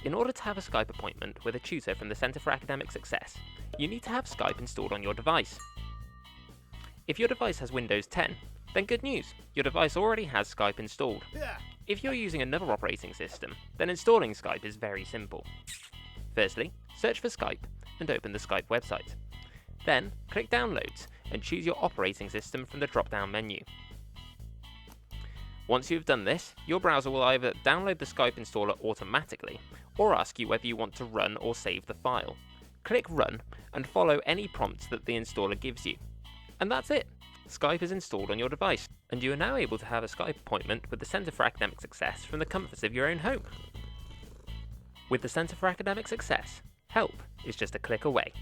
In order to have a Skype appointment with a tutor from the Centre for Academic Success, you need to have Skype installed on your device. If your device has Windows 10, then good news, your device already has Skype installed. If you're using another operating system, then installing Skype is very simple. Firstly, search for Skype and open the Skype website. Then, click Downloads and choose your operating system from the drop-down menu. Once you've done this, your browser will either download the Skype installer automatically or ask you whether you want to run or save the file. Click Run and follow any prompts that the installer gives you. And that's it! Skype is installed on your device, and you are now able to have a Skype appointment with the Centre for Academic Success from the comforts of your own home. With the Centre for Academic Success, help is just a click away.